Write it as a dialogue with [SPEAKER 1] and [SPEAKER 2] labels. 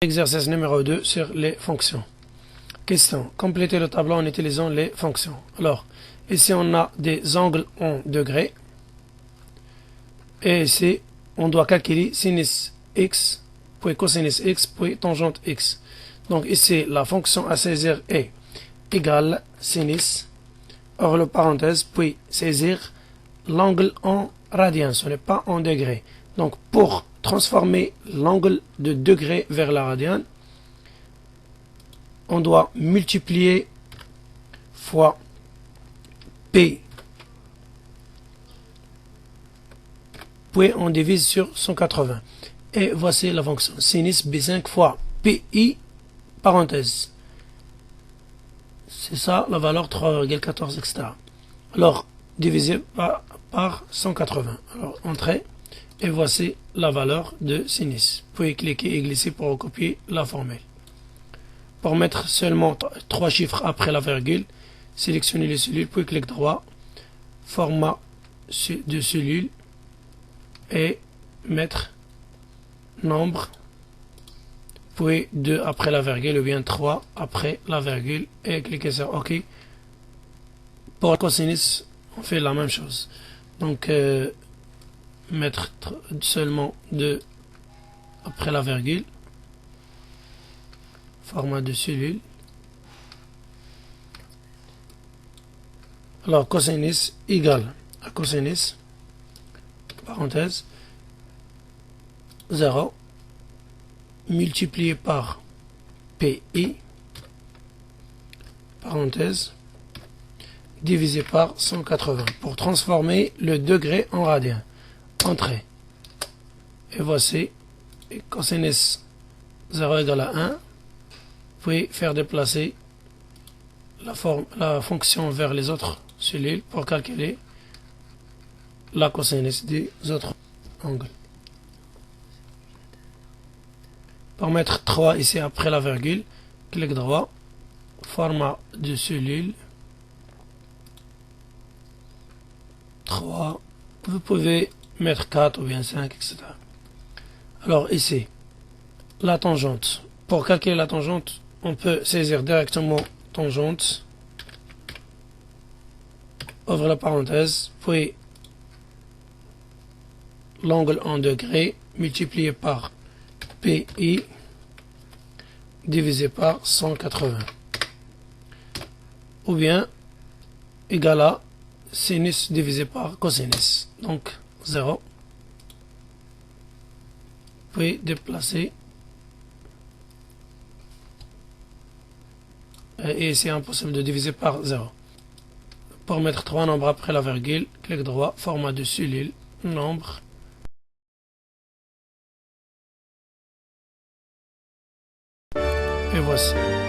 [SPEAKER 1] Exercice numéro 2 sur les fonctions. Question. Complétez le tableau en utilisant les fonctions. Alors, ici on a des angles en degrés. Et ici, on doit calculer sinus x, puis cosinus x, puis tangente x. Donc ici, la fonction à saisir est égale sinus, hors le parenthèse, puis saisir l'angle en radian, ce n'est pas en degrés. Donc pour transformer l'angle de degré vers la radiane, on doit multiplier fois P, puis on divise sur 180. Et voici la fonction sinus B5 fois PI, parenthèse. C'est ça la valeur 3,14, etc. Alors, divisé par 180. Alors, entrée. Et voici la valeur de sinus. Puis cliquer et glisser pour recopier la formule. Pour mettre seulement 3 chiffres après la virgule, sélectionnez les cellules, puis clic droit, format de cellules et mettre nombre, puis 2 après la virgule ou bien 3 après la virgule et cliquez sur OK. Pour cosinus, on fait la même chose. Donc, mettre seulement 2 après la virgule, format de cellule. Alors cosinus égale à cosinus, parenthèse, 0 multiplié par PI, parenthèse, divisé par 180 pour transformer le degré en radian. Entrée. Et voici cosinus 0 égale à 1, puis faire déplacer la fonction vers les autres cellules pour calculer la cosinus des autres angles. Pour mettre 3 ici après la virgule, clic droit, format de cellule, 3, vous pouvez mettre 4 ou bien 5, etc. Alors ici, la tangente. Pour calculer la tangente, on peut saisir directement tangente, ouvre la parenthèse, puis l'angle en degrés multiplié par PI divisé par 180. Ou bien égal à sinus divisé par cosinus. Donc 0. Puis déplacer. Et c'est impossible de diviser par 0. Pour mettre 3 nombres après la virgule, clic droit, format de cellule, nombre. Et voici.